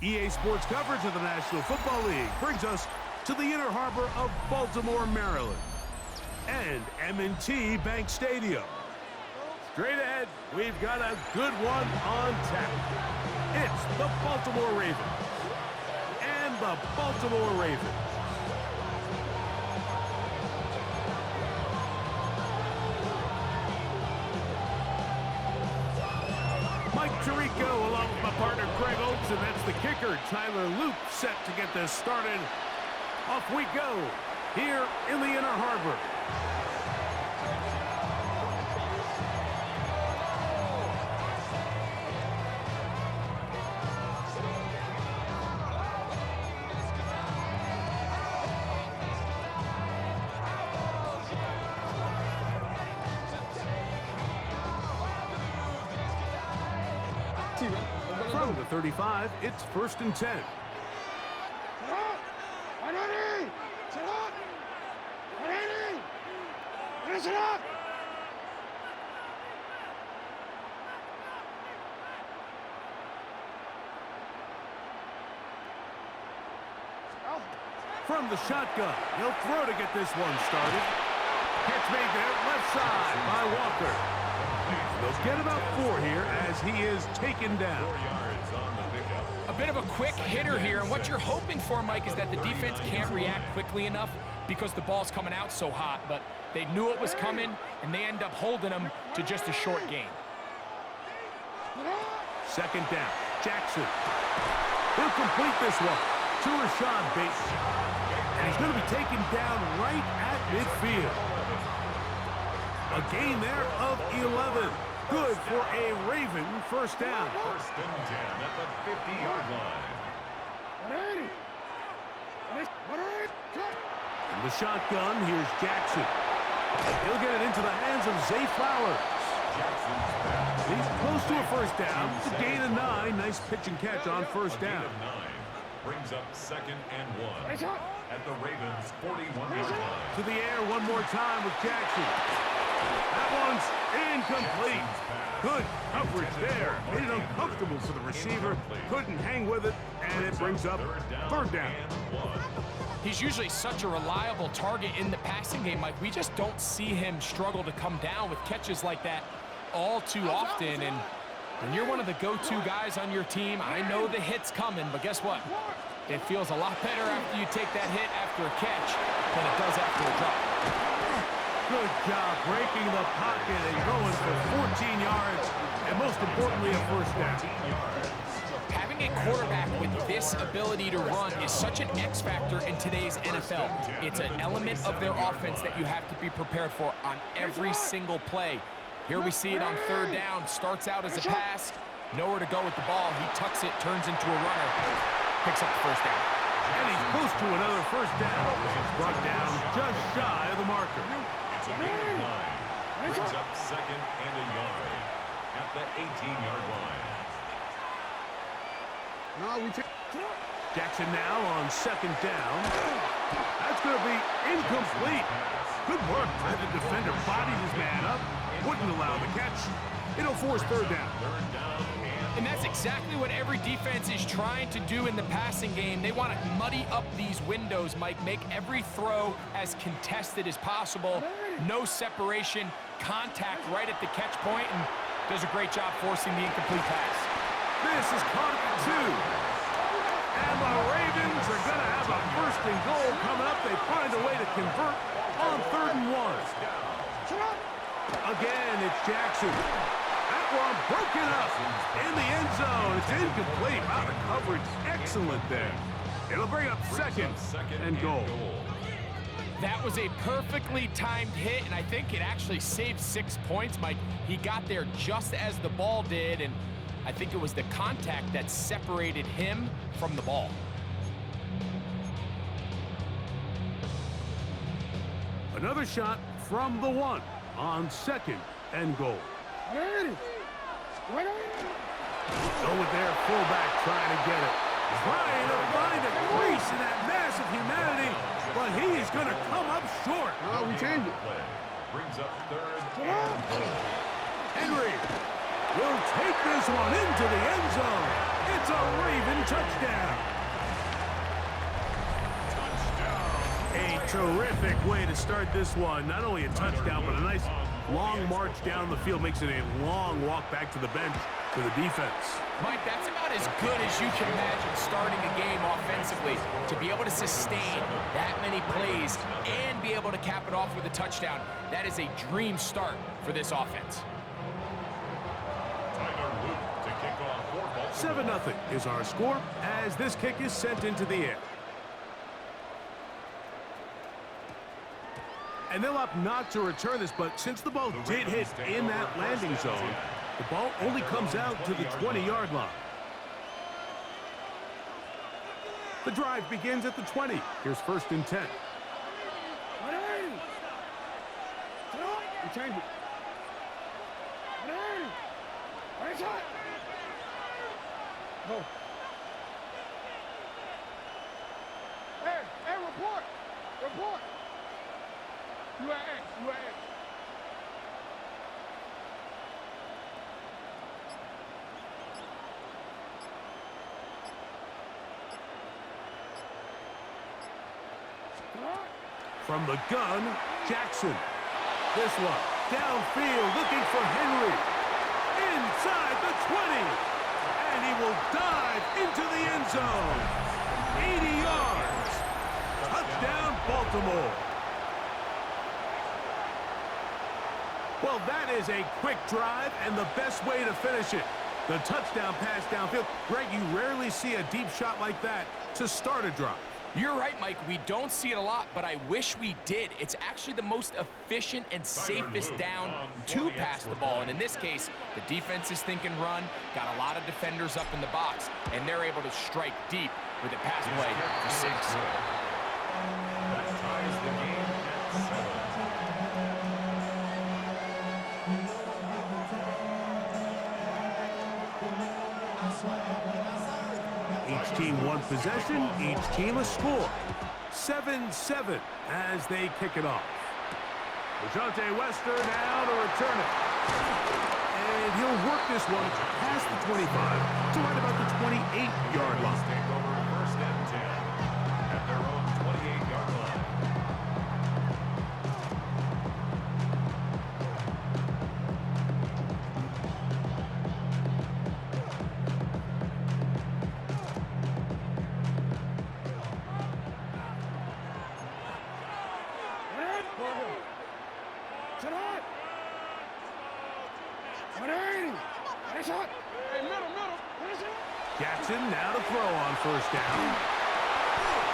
EA Sports coverage of the National Football League brings us to the inner harbor of Baltimore, Maryland, and M&T Bank Stadium. Straight ahead, we've got a good one on tap. It's the Baltimore Ravens and the Baltimore Ravens. Mike Tirico along with my partner Greg Oates, and that's the kicker, Tyler Luke, set to get this started. Off we go here in the inner harbor. From the 35, it's 1st and 10. From the shotgun, he'll throw to get this one started. Catch made there, left side by Walker. They'll get about 4 here as he is taken down. 4 yards on the pickup. A bit of a quick hitter here, and what you're hoping for, Mike, is that the defense can't react quickly enough because the ball's coming out so hot, but they knew it was coming, and they end up holding them to just a short gain. 2nd down, Jackson. He'll complete this one to Rashad Bateman. And he's going to be taken down right at midfield. A gain there of 11. Good for a Raven 1st down. 1st and 10 at the 50-yard line. From the shotgun, here's Jackson. He'll get it into the hands of Zay Flowers. Jackson's pass. He's close to a 1st down. It's a gain of 9. Nice pitch and catch on 1st A gain down. of 9 brings up 2nd and 1 at the Ravens' 41-yard line. To the air one more time with Jackson. That one's incomplete. Good coverage there. Made it uncomfortable for the receiver. Couldn't hang with it, and it brings up 3rd down. And 1. He's usually such a reliable target in the passing game, Mike. We just don't see him struggle to come down with catches like that all too often. And when you're one of the go-to guys on your team, I know the hit's coming, but guess what? It feels a lot better after you take that hit after a catch than it does after a drop. Good job breaking the pocket and going for 14 yards, and most importantly, a 1st down. Having a quarterback with this ability to run is such an X factor in today's NFL. It's an element of their offense that you have to be prepared for on every single play. Here we see it on 3rd down. Starts out as a pass. Nowhere to go with the ball. He tucks it, turns into a runner. Picks up the 1st down. And he's close to another 1st down. He's brought down just shy of the marker. It's a gain of 9. Brings up 2nd and a yard at the 18-yard line. Jackson now on 2nd down. That's going to be incomplete. Good work by the defender. Bodied his man up. Wouldn't allow the catch. It'll force 3rd down. 3rd down And that's exactly what every defense is trying to do in the passing game. They want to muddy up these windows, Mike, make every throw as contested as possible. No separation, contact right at the catch point, and does a great job forcing the incomplete pass. This is caught at 2. And the Ravens are going to have a 1st and goal coming up. They find a way to convert on 3rd and 1. Again, it's Jackson. That one broken up in the end zone. It's incomplete. Wow, the coverage excellent there. It'll bring up 2nd and goal. That was a perfectly timed hit, and I think it actually saved 6 points, Mike. He got there just as the ball did, and I think it was the contact that separated him from the ball. Another shot from the 1 on 2nd and goal. Go with their fullback trying to get it. Trying to find a crease in that mass of humanity, but he is going to come up short. We changed it. Brings up 3rd and goal. Henry will take this one into the end zone. It's a Raven touchdown. A terrific way to start this one. Not only a touchdown, but a nice long march down the field. Makes it a long walk back to the bench for the defense. Mike, that's about as good as you can imagine starting a game offensively. To be able to sustain that many plays and be able to cap it off with a touchdown, that is a dream start for this offense. 7-0 is our score as this kick is sent into the air. And they'll opt not to return this, but since the ball did hit in that landing zone, the ball only comes out to the 20-yard line. The drive begins at the 20. Here's 1st and 10. Change it. Go. Hey, report. Report. You at X. You at X. From the gun, Jackson. This one, downfield, looking for Henry. Inside the 20. And he will dive into the end zone. 80 yards. Touchdown, Baltimore. Well, that is a quick drive and the best way to finish it. The touchdown pass downfield. Greg, you rarely see a deep shot like that to start a drive. You're right, Mike. We don't see it a lot, but I wish we did. It's actually the most efficient and safest down to pass the ball. And in this case, the defense is thinking run, got a lot of defenders up in the box, and they're able to strike deep with a pass play for 6. That ties the game at 7. Each team one possession, each team a score. 7-7 as they kick it off. DeJounte Wester now to return it. And he'll work this one past the 25 to right about the 28-yard line. Take over 1st and 10 at their own 28-yard line. Jackson now to throw on 1st down.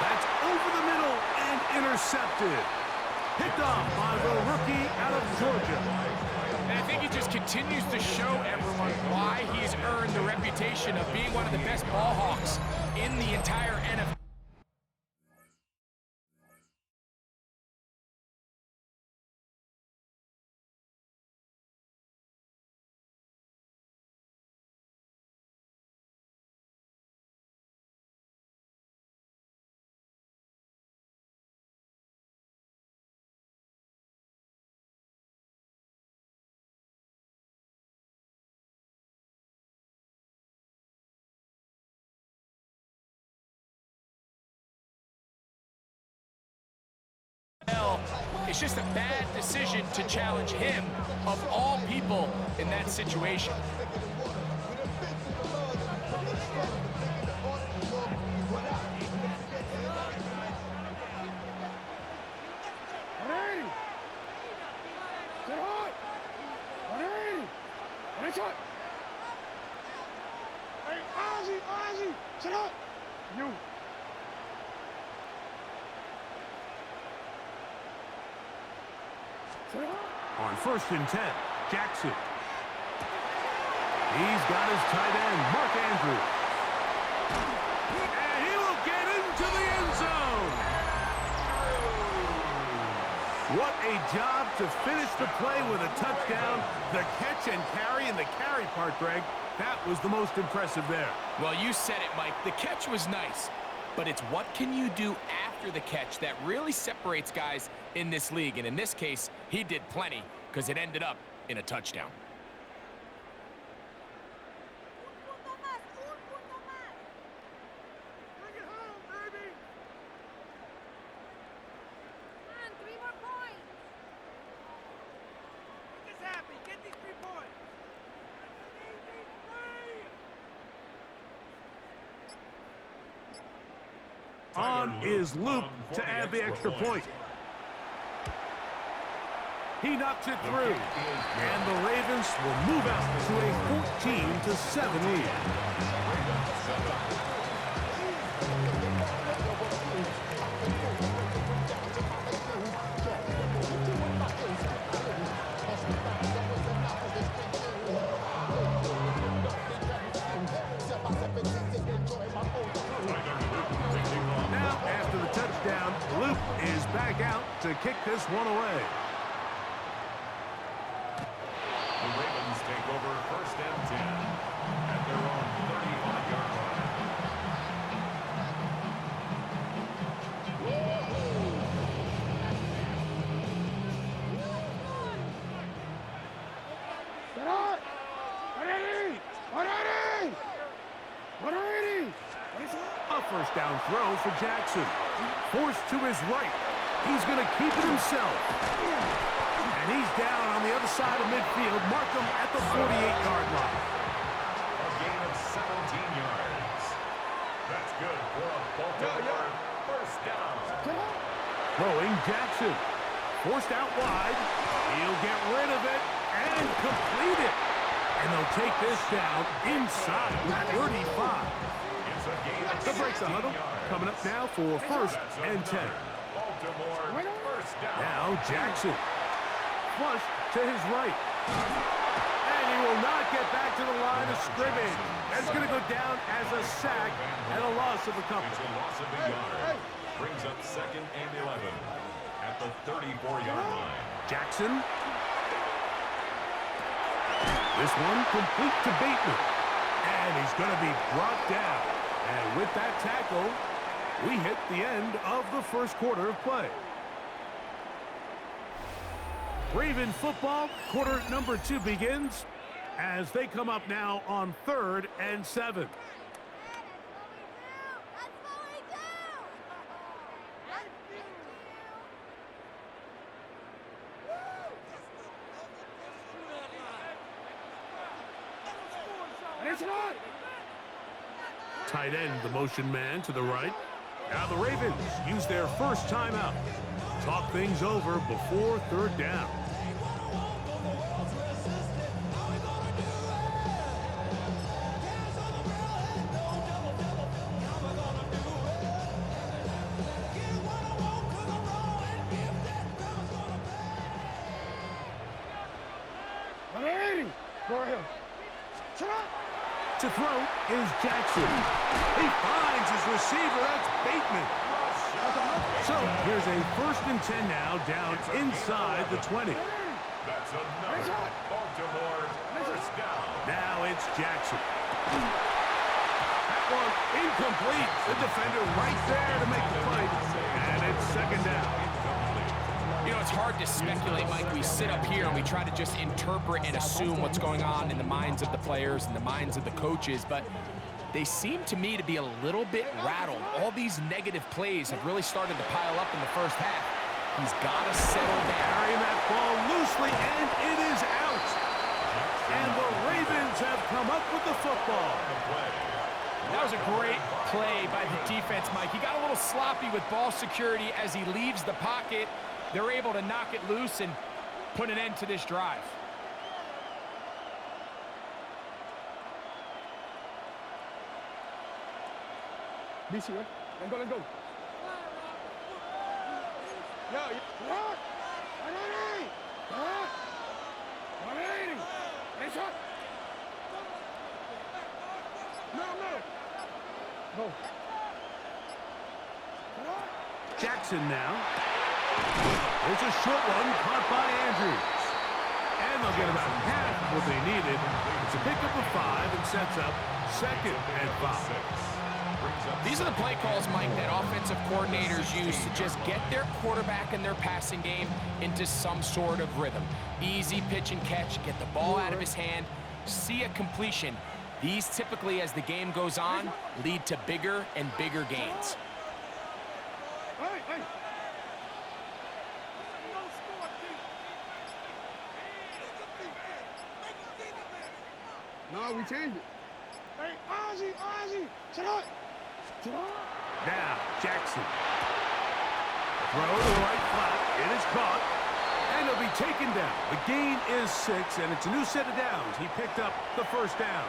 That's over the middle and intercepted. Picked off by the rookie out of Georgia. And I think he just continues to show everyone why he's earned the reputation of being one of the best ball hawks in the entire NFL. It's just a bad decision to challenge him, of all people, in that situation. Hey, Ozzy, sit up. You. On 1st and 10, Jackson. He's got his tight end, Mark Andrews. And he will get into the end zone. What a job to finish the play with a touchdown. The catch and carry, and the carry part, Greg, that was the most impressive there. Well, you said it, Mike. The catch was nice, but it's what can you do after the catch that really separates guys in this league. And in this case, he did plenty because it ended up in a touchdown. On is Luke to add the extra point. He knocks it through. And the Ravens will move out to a 14-7 lead. Now, after the touchdown, Luke is back out to kick this one away. The Ravens take over 1st and 10 at their own 35-yard line. A first down throw for Jackson. Forced to his right. He's going to keep it himself. And he's down on the other side of midfield. Mark him at the 48-yard line. A gain of 17 yards. That's good for a Baltimore 1st down. Throwing Jackson. Forced out wide. He'll get rid of it and complete it. And they'll take this down inside the 35. The breaks the huddle. Coming up now for 1st and 10. Baltimore 1st down. Now Jackson. Flush to his right. And he will not get back to the line of scrimmage. That's going to go down as a sack and a loss of a couple. It's a loss of a yard. Brings up 2nd and 11 at the 34-yard line. Jackson. This one complete to Bateman. And he's going to be brought down. And with that tackle, we hit the end of the 1st quarter of play. Raven football, quarter number 2 begins as they come up now on 3rd and 7. Tight end, the motion man to the right. Now the Ravens use their first timeout. Talk things over before 3rd down. To throw is Jackson. He finds his receiver. That's Bateman. So here's a 1st and 10 now, down inside the 20. That's another Baltimore 1st down. Now it's Jackson. That one incomplete. The defender right there to make the play. And it's 2nd down. You know, it's hard to speculate, Mike. We sit up here and we try to just interpret and assume what's going on in the minds of the players and the minds of the coaches, but they seem to me to be a little bit rattled. All these negative plays have really started to pile up in the 1st half. He's got to settle down. Carrying that ball loosely, and it is out. And the Ravens have come up with the football. That was a great play by the defense, Mike. He got a little sloppy with ball security as he leaves the pocket. They're able to knock it loose and put an end to this drive. BC, right? Let's go. No. Jackson now. There's a short one caught by Andrews. And they'll get about half what they needed. It's a pickup of 5 and sets up 2nd and 5. These are the play calls, Mike, that offensive coordinators use to just get their quarterback and their passing game into some sort of rhythm. Easy pitch and catch, get the ball out of his hand, see a completion. These typically, as the game goes on, lead to bigger and bigger gains. No, we changed it. Hey, Ozzy, shut up. Now, Jackson. Throw to the right flat. It is caught. And he'll be taken down. The gain is 6, and it's a new set of downs. He picked up the first down.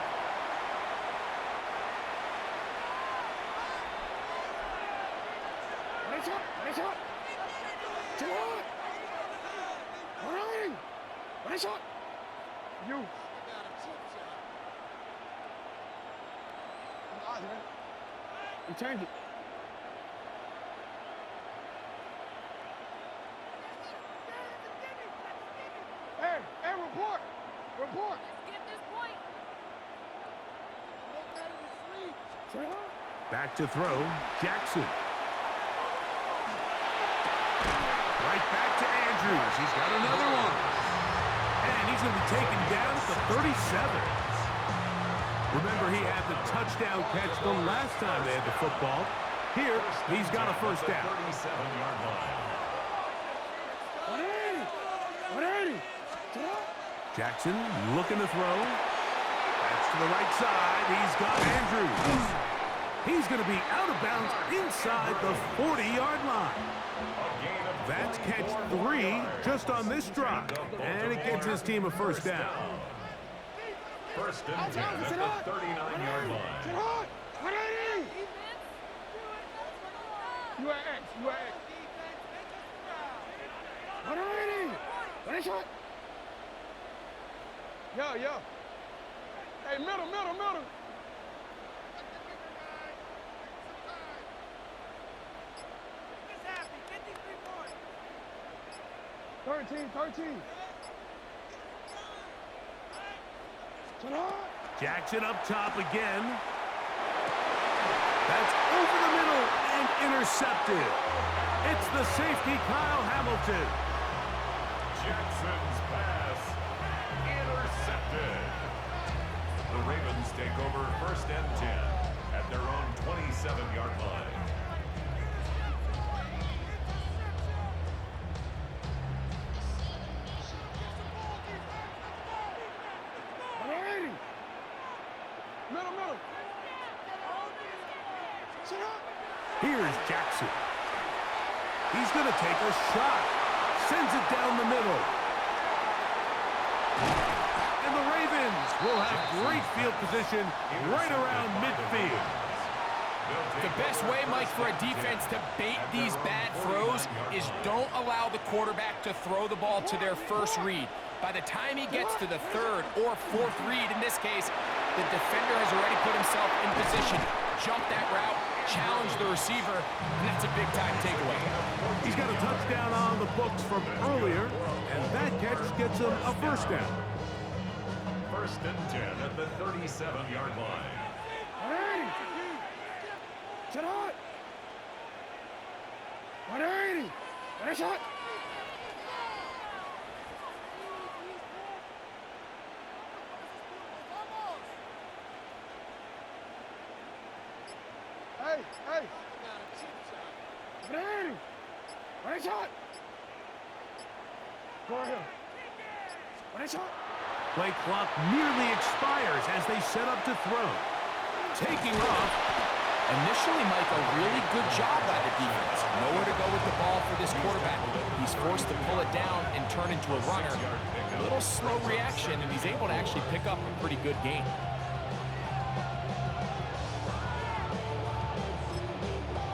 You. You change it. Hey, report. Report. Get this point. Back to throw. Jackson. Right back to Andrews. He's got another one. And he's going to be taken down at the 37. Remember, he had the touchdown catch the last time they had the football. Here, he's got a first down. 37-yard line. Jackson looking to throw. That's to the right side. He's got Andrews. He's going to be out of bounds inside the 40-yard line. That's catch 3 just on this drive. And it gets his team a first down. First and 10 at the 39-yard line. You are X. You are X. Yeah. Hey, middle. 13. Jackson up top again. That's over the middle and intercepted. It's the safety, Kyle Hamilton. Jackson's pass intercepted. The Ravens take over first and 10 at their own 27-yard line. Middle. Here's Jackson. He's going to take a shot. Sends it down the middle. And the Ravens will have great field position right around midfield. The best way, Mike, for a defense to bait these bad throws is don't allow the quarterback to throw the ball to their first read. By the time he gets to the third or fourth read, in this case, the defender has already put himself in position. Jump that route, challenge the receiver, and that's a big-time takeaway. He's got a touchdown on the books from earlier, and that catch gets him a first down. First and 10 at the 37-yard line. Hey. Go ahead. Play clock nearly expires as they set up to throw. Taking off. Initially, Mike, a really good job by the defense. Nowhere to go with the ball for this quarterback. He's forced to pull it down and turn into a runner. A little slow reaction, and he's able to actually pick up a pretty good gain.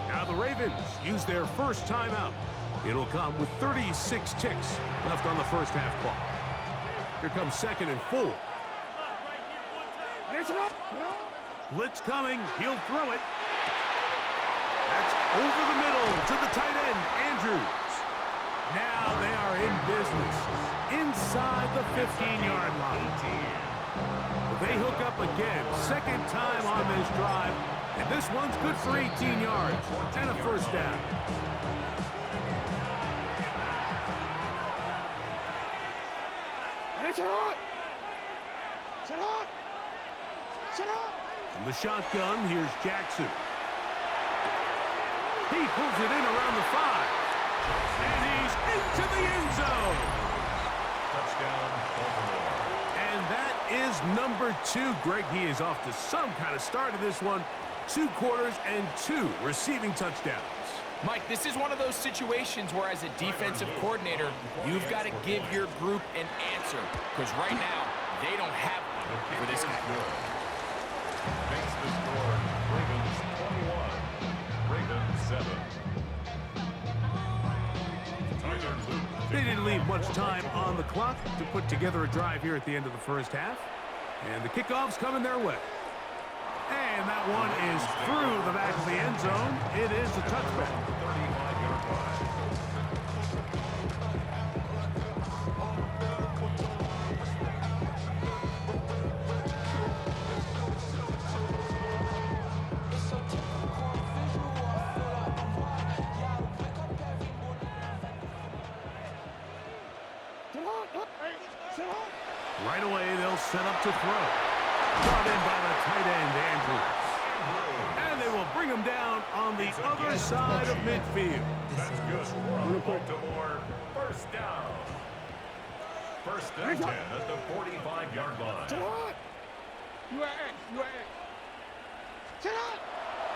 Now the Ravens use their first timeout. It'll come with 36 ticks left on the first half clock. Here comes second and 4. Blitz coming. He'll throw it. That's over the middle to the tight end, Andrews. Now they are in business inside the 15-yard line. They hook up again, second time on this drive, and this one's good for 18 yards and a first down. From the shotgun, here's Jackson. He pulls it in around the 5. And he's into the end zone. Touchdown, Baltimore. And that is number 2. Greg, he is off to some kind of start of this one. 2 quarters and 2 receiving touchdowns. Mike, this is one of those situations where as a defensive coordinator, you've got to give your group an answer. Because right now, they don't have one for this guy. Makes the score Ravens 21, Ravens 7. Tyler Luke. They didn't leave much time on the clock to put together a drive here at the end of the first half. And the kickoff's coming their way. And that one is through the back of the end zone. It is a touchback. 35-yard line. Right away, they'll set up to throw. Brought in by the tight end, Andrews. And they will bring him down on the other side of midfield. That's good for Baltimore. First down. First and 10 at the 45-yard line. You at X. You at X.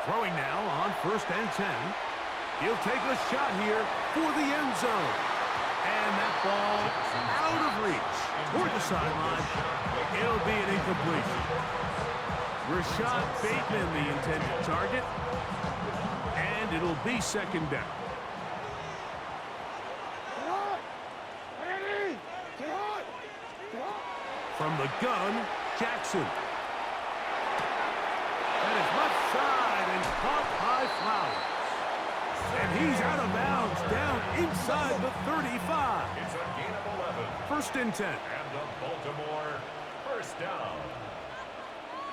Throwing now on first and 10. He'll take a shot here for the end zone. And that ball out of reach toward the sideline. It'll be an incompletion. Rashad Bateman, the intended target. And it'll be second down. From the gun, Jackson. And it's left side and caught by Flowers. And he's out of bounds down inside the 35. It's a gain of 11. First and 10. And the Baltimore first down.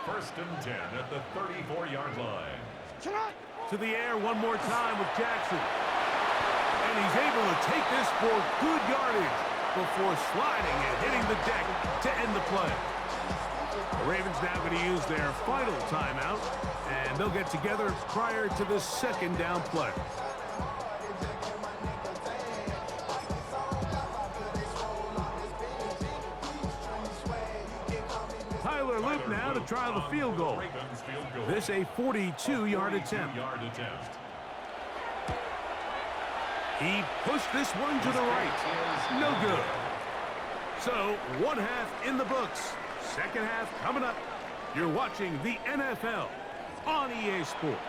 First and 10 at the 34-yard line. To the air one more time with Jackson. And he's able to take this for good yardage before sliding and hitting the deck to end the play. The Ravens now going to use their final timeout, and they'll get together prior to the second down play. Tyler Luke now to try the field goal. Ravens field goal. This a 42-yard attempt. 42-yard attempt. He pushed this one to the right. No good. So, one half in the books. Second half coming up. You're watching the NFL on EA Sports.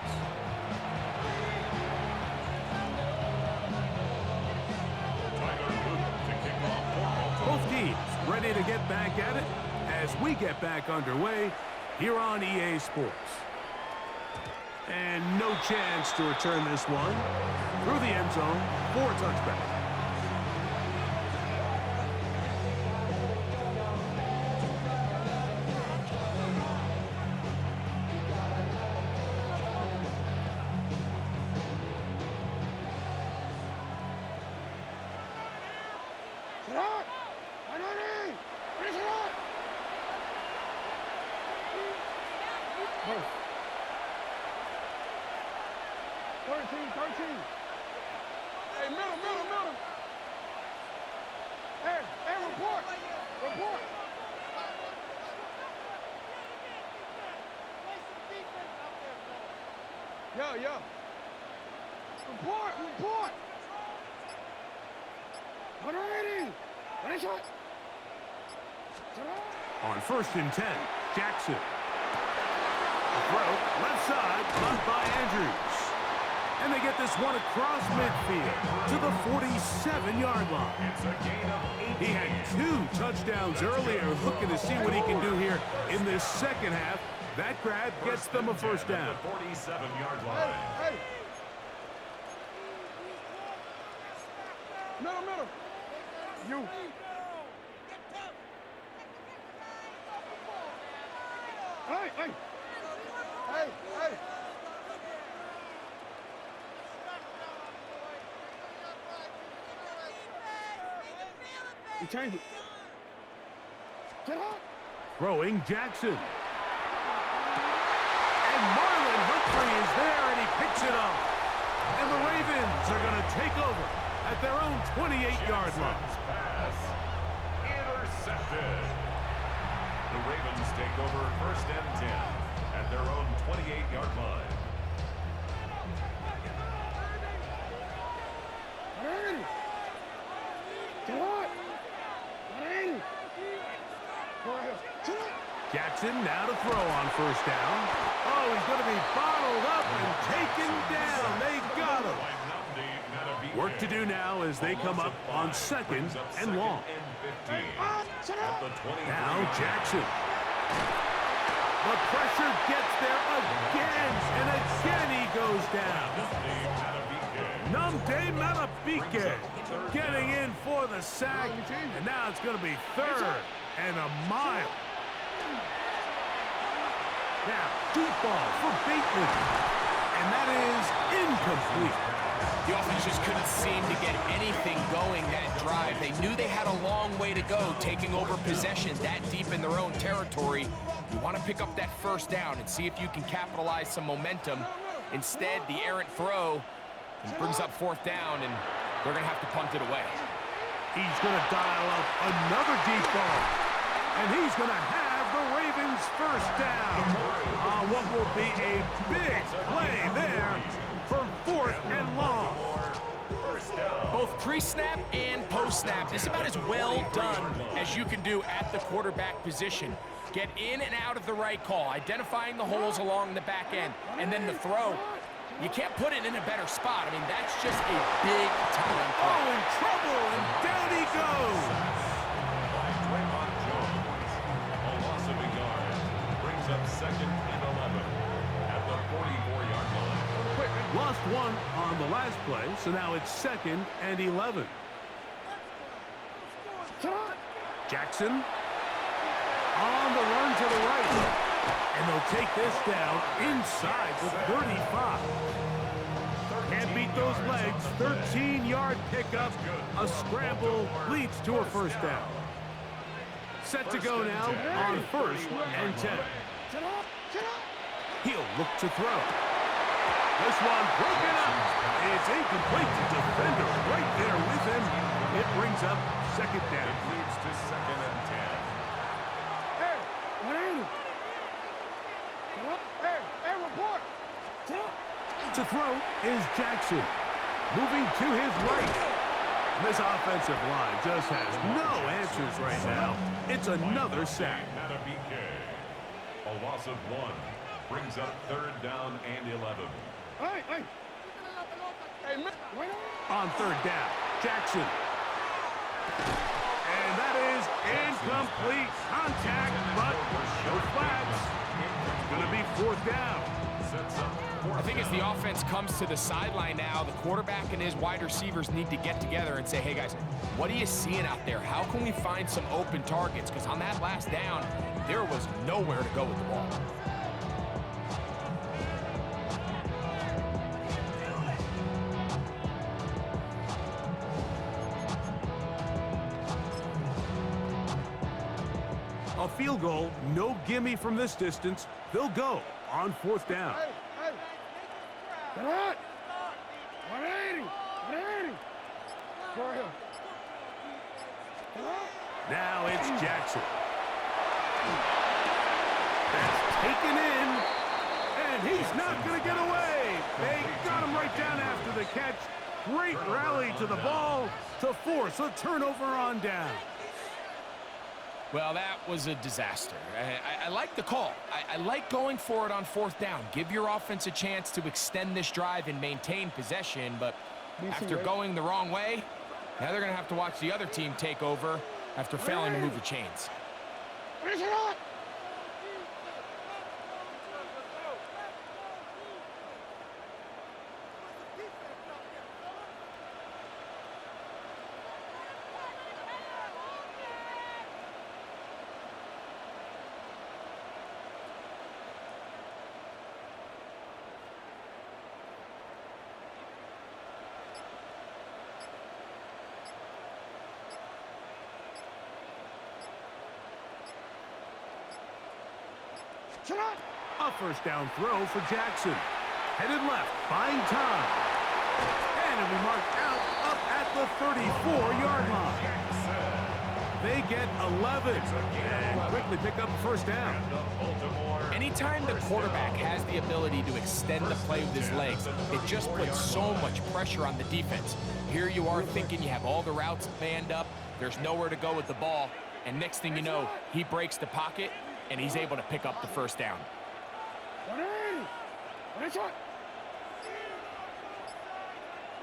Tyler Luke to kick off for Baltimore. Both teams ready to get back at it as we get back underway here on EA Sports. And no chance to return this one through the end zone for a touchback. Hey, middle. Hey, report. Yeah. Report. On first and 10, Jackson. Throw, left side, caught by Andrews. And they get this one across midfield to the 47-yard line. It's a gain of 8. He had 2 touchdowns earlier, looking to see what he can do here in this second half. That grab gets them a first down. The 47-yard line. Hey. Middle. You. Hey. You change it. Throwing Jackson. And Marlon Humphrey is there, and he picks it up. And the Ravens are going to take over at their own 28-yard line. Pass intercepted. The Ravens take over first and 10 at their own 28-yard line. Jackson now to throw on first down. Oh, he's going to be bottled up and taken down. They got him. Work to do now as they come up on second and long. Now Jackson. The pressure gets there again, and again he goes down. Nnamdi Madubuike getting in for the sack, and now it's going to be third and a mile. Now, deep ball for Bateman, and that is incomplete. The offense just couldn't seem to get anything going that drive. They knew they had a long way to go, taking over possession that deep in their own territory. You want to pick up that first down and see if you can capitalize some momentum. Instead, the errant throw brings up fourth down, and they're going to have to punt it away. He's going to dial up another deep ball, and he's going to have the Ravens first down on what will be a big play there for fourth and long. Both pre-snap and post-snap, this is about as well done as you can do at the quarterback position. Get in and out of the right call, identifying the holes along the back end, and then the throw. You can't put it in a better spot. I mean, that's just a big-time play. Oh, in trouble, and down he goes. A loss of a yard brings up second and 11 at the 44-yard line. Lost one on the last play, so now it's second and 11. Jackson on the run to the right. And they'll take this down inside the 35. Can't beat those legs. 13-yard pickup. A scramble leads to a first down. Set to go now on first and 10. He'll look to throw. This one broken up. It's incomplete to defender right there with him. It brings up second down. It leads to second and 10. Hey, what ain't it? Hey, report. To throw is Jackson. Moving to his right. This offensive line just has no answers right now. It's another sack. A loss of one brings up third down and 11. Hey, man, wait On third down, Jackson. And that is incomplete contact, but no flags. It's going to be fourth down. I think as the offense comes to the sideline now, the quarterback and his wide receivers need to get together and say, hey, guys, what are you seeing out there? How can we find some open targets? Because on that last down, there was nowhere to go with the ball. A field goal, no gimme from this distance. They'll go on fourth down. Hey. What? 180. Go ahead. Now it's Jackson. That's taken in, and he's not going to get away. They got him right down after the catch. Great rally to the ball to force a turnover on down. Well, that was a disaster. I like the call. I like going for it on fourth down. Give your offense a chance to extend this drive and maintain possession, but after going the wrong way, now they're going to have to watch the other team take over after failing to move the chains. A first down throw for Jackson. Headed left, buying time. And it'll be marked out up at the 34-yard line. They get 11 and quickly pick up a first down. Anytime the quarterback has the ability to extend the play with his legs, it just puts so much pressure on the defense. Here you are thinking you have all the routes manned up, there's nowhere to go with the ball, and next thing you know, he breaks the pocket, and he's able to pick up the first down. 180. One shot.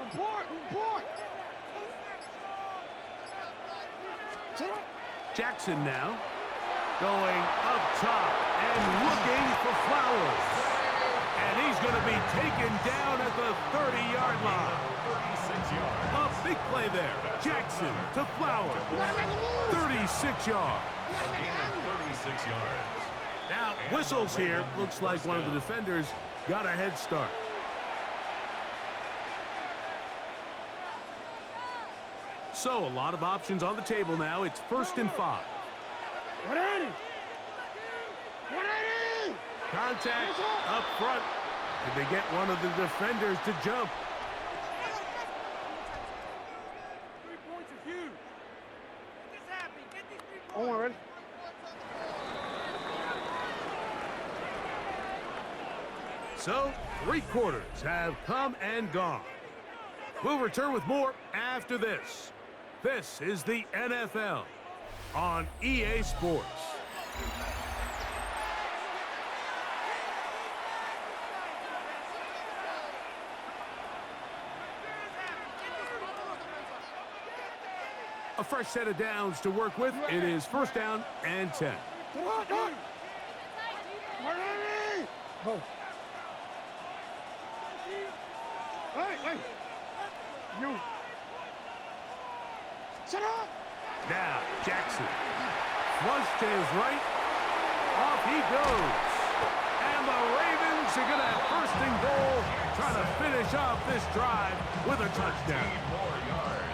Report. Jackson now going up top and looking for Flowers. And he's going to be taken down at the 30-yard line. 36 yards. A big play there. Jackson to Flowers. 36 yards. Gain of 36 yards. Now, whistles here. Looks like one of the defenders got a head start. So, a lot of options on the table now. It's 1st and 5. 180. 180. Contact up front. Did they get one of the defenders to jump? 3 points is huge. Oh, already. So, 3 quarters have come and gone. We'll return with more after this. This is the NFL on EA Sports. A fresh set of downs to work with. It is 1st down and 10. Come on. 180. Go. Hey. You. Shut up. Now, Jackson. Flush to his right. Off he goes. And the Ravens are going to have 1st and goal, trying to finish off this drive with a touchdown. 4 yards.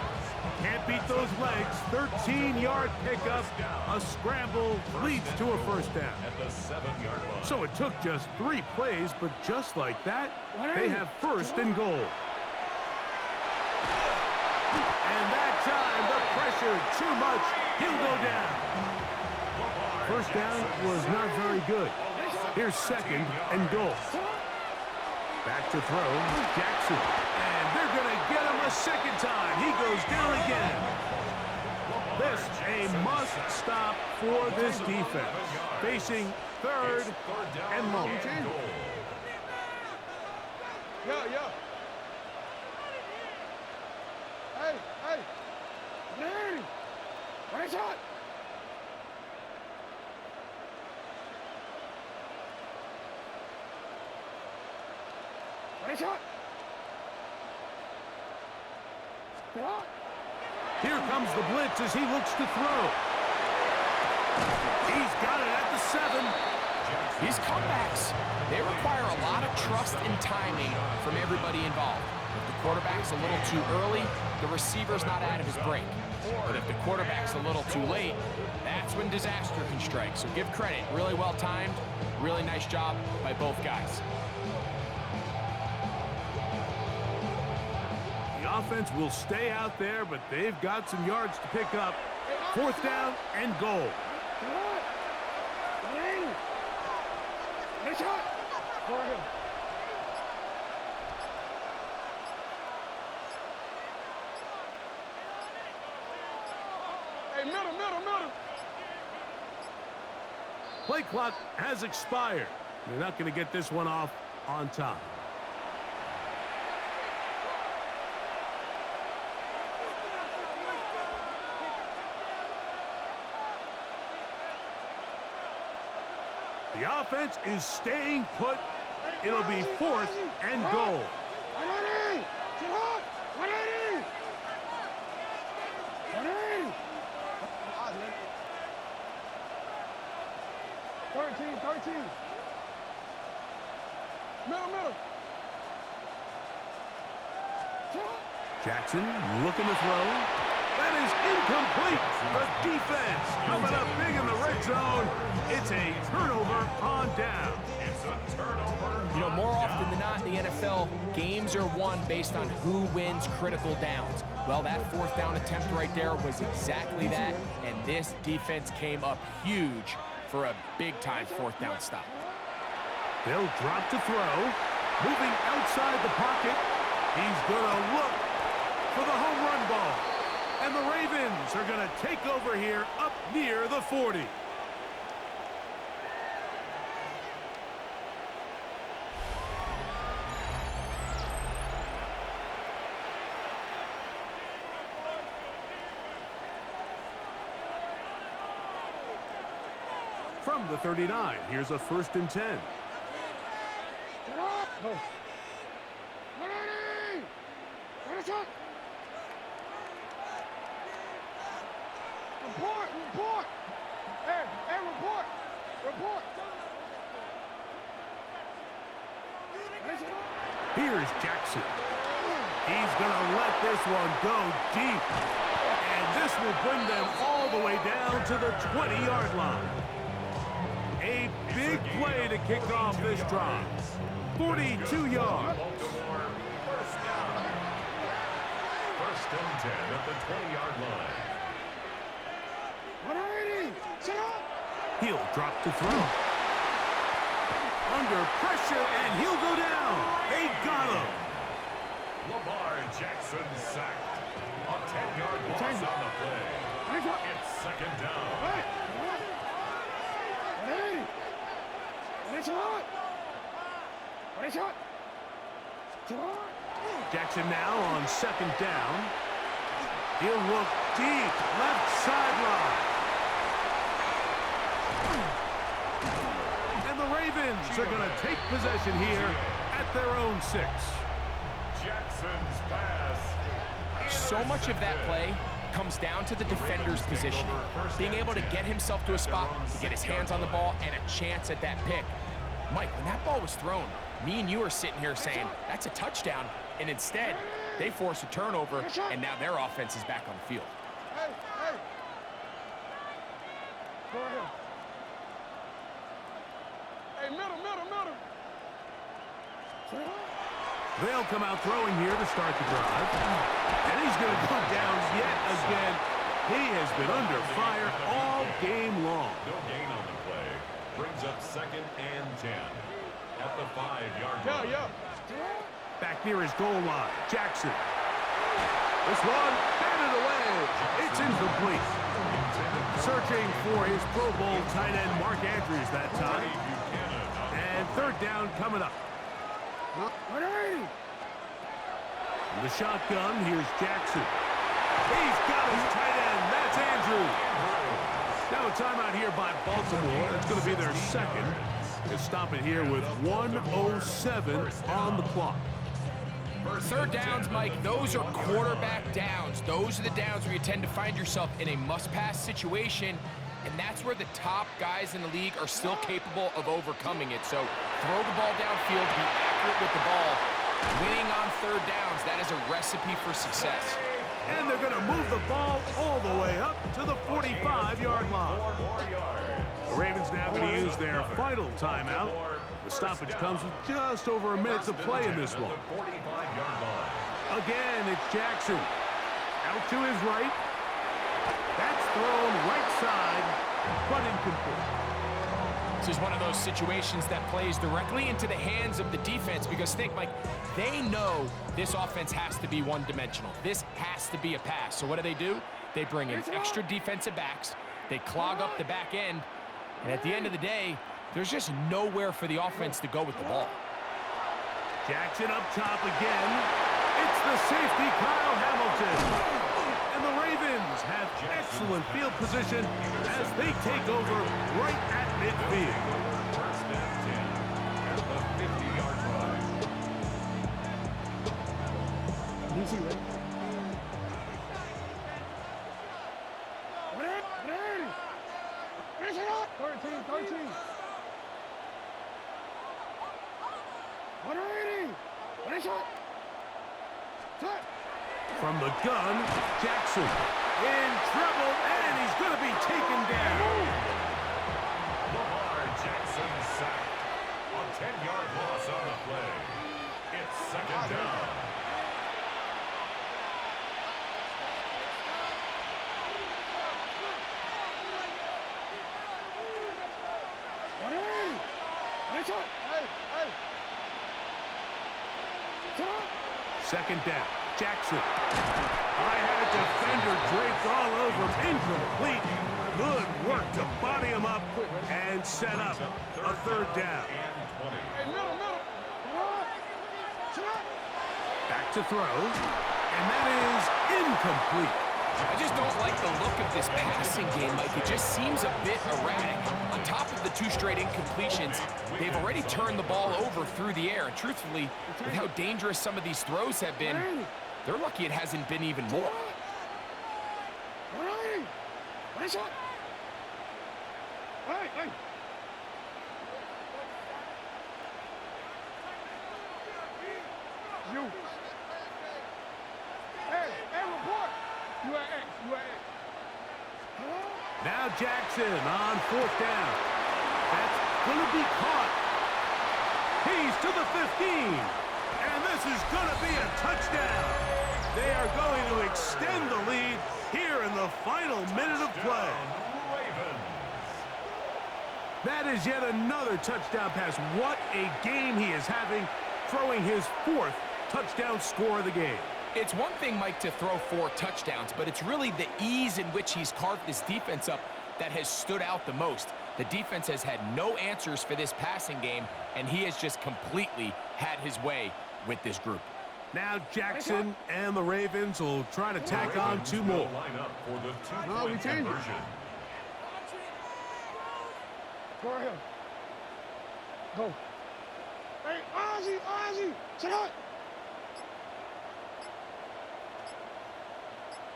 Can't beat those legs. 13-yard pickup. A scramble leads to a 1st down. At the 7-yard line. So it took just 3 plays, but just like that, they have 1st and goal. And that time, the pressure too much. He'll go down. 1st down was not very good. Here's 2nd and goal. Back to throw, Jackson. And they're going to get him a 2nd time. He goes down again. This a must stop for this defense. Facing 3rd and long. Yeah. Hey. 180. One shot. One shot. Here comes the blitz as he looks to throw. He's got it at the 7. These comebacks, they require a lot of trust and timing from everybody involved. If the quarterback's a little too early, the receiver's not out of his break. But if the quarterback's a little too late, that's when disaster can strike. So give credit, really well timed, really nice job by both guys. The offense will stay out there, but they've got some yards to pick up. 4th down and goal. One shot. Hey, middle. Play clock has expired. They're not going to get this one off on time. The offense is staying put. It'll be 4th and goal. 180. 180. 180. 13. Middle. Jackson looking to throw. That is incomplete. The defense coming up big in the red zone. It's a turnover on down. It's a turnover. You know, more often than not in the NFL, games are won based on who wins critical downs. Well, that 4th down attempt right there was exactly that, and this defense came up huge for a big-time 4th down stop. They'll drop to throw. Moving outside the pocket. He's going to look for the home run ball. And the Ravens are going to take over here up near the 40. from the 39. Here's a 1st and 10. Get up! Oh. Ready! Ready, shot! Report! Report! Hey, hey, report! Report! Here's Jackson. He's going to let this one go deep. And this will bring them all the way down to the 20-yard line. A big play to kick off this drive. 42 yards. First down. 1st and 10 at the 20-yard line. 180! Sit up! He'll drop to throw. Under pressure, and he'll go down. They got him. Lamar Jackson sacked. A 10-yard loss on the play. It's 2nd down. Hey! 180! Ready, shot! Ready, shot! Jackson now on 2nd down. He'll look deep, left sideline. And the Ravens are going to take possession here at their own 6. Jackson's pass. So much of that play comes down to the defender's position. Being able to get himself to a spot, to get his hands on the ball, and a chance at that pick. Mike, when that ball was thrown, me and you are sitting here saying, that's a touchdown. And instead, they force a turnover, and now their offense is back on the field. Hey, hey! Go ahead. Hey, middle! They'll come out throwing here to start the drive. And he's going to go down yet again. He has been under fire all game long. No gain on the play. Brings up 2nd and 10 at the 5-yard line. Yeah. Back near his goal line, Jackson. This one, batted away. It's incomplete. Searching for his Pro Bowl tight end, Mark Andrews, that time. And 3rd down coming up. 180! From the shotgun, here's Jackson. He's got his tight end. That's Andrews. Now a timeout here by Baltimore. That's going to be their 2nd. They stop it here with 1:07 on the clock. 3rd downs, Mike, those are quarterback downs. Those are the downs where you tend to find yourself in a must-pass situation, and that's where the top guys in the league are still capable of overcoming it. So throw the ball downfield, be accurate with the ball. Winning on 3rd downs, that is a recipe for success. And they're going to move the ball all the way up to the 45-yard line. The Ravens now going to use their final timeout. The stoppage comes with just over a minute to play in this one. Again, it's Jackson. Out to his right. That's thrown right side, but incomplete. This is one of those situations that plays directly into the hands of the defense because think, Mike, they know this offense has to be one-dimensional. This has to be a pass. So what do? They bring in extra defensive backs. They clog up the back end. And at the end of the day, there's just nowhere for the offense to go with the ball. Jackson up top again. It's the safety, Kyle Hamilton. And the Ravens have excellent field position as they take over right at midfield. 1st and 10 at the 50-yard line. DC, right? 13. 180! Ready, shot! Set! From the gun, Jackson in trouble, and he's going to be taken down. Lamar Jackson sacked. A 10-yard loss on the play. It's 2nd down. Hey! 2nd down, Jackson. I had a defender draped all over him. Incomplete. Good work to body him up and set up a 3rd down. Hey, middle! Back to throw, and that is incomplete. I just don't like the look of this passing game, Mike. It just seems a bit erratic. On top of the 2 straight incompletions, they've already turned the ball over through the air. And truthfully, with how dangerous some of these throws have been, they're lucky it hasn't been even more. Nice shot. Hey. You. Hey, report. You at X. Now Jackson on 4th down. That's going to be caught. He's to the 15. And this is going to be a touchdown. They are going to extend the lead here in the final minute of play. That is yet another touchdown pass. What a game he is having, throwing his 4th touchdown score of the game. It's one thing, Mike, to throw 4 touchdowns, but it's really the ease in which he's carved this defense up that has stood out the most. The defense has had no answers for this passing game, and he has just completely had his way with this group. Now Jackson and the Ravens will try to tack on 2 more. No, we changed it. Go ahead. Go. Hey, Ozzie, sit up.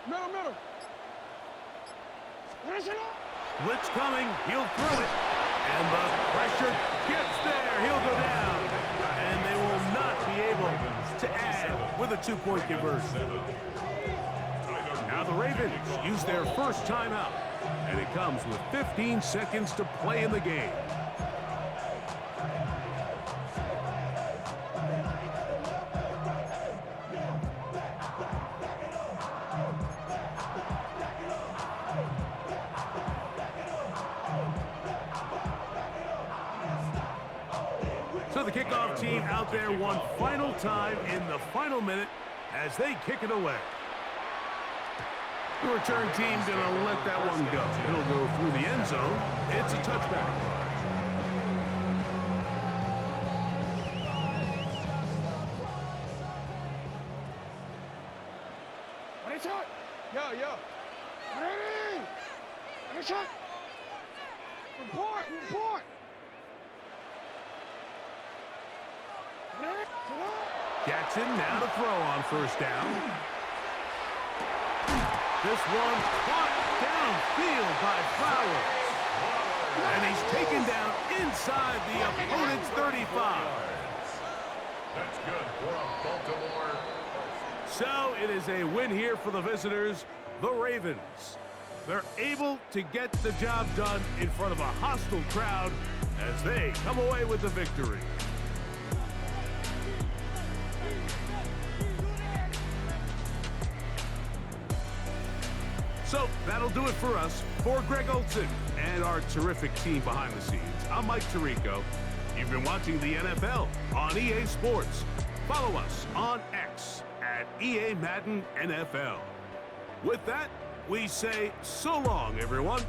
Middle. Blitz coming, he'll throw it. And the pressure gets there, he'll go down. And they will not be able to add with a 2-point conversion. Now the Ravens use their first timeout. And it comes with 15 seconds to play in the game. So the kickoff team out there one final time in the final minute as they kick it away. The return team gonna let that one go. It'll go through the end zone. It's a touchback. Ready, shot. Yo. Ready, shot. Report. Jackson now to throw on 1st down. This one caught downfield by Flowers. And he's taken down inside the opponent's 35. That's good for Baltimore. So it is a win here for the visitors, the Ravens. They're able to get the job done in front of a hostile crowd as they come away with the victory. So that'll do it for us. For Greg Olson and our terrific team behind the scenes, I'm Mike Tirico. You've been watching the NFL on EA Sports. Follow us on X at EA Madden NFL. With that, we say so long, everyone.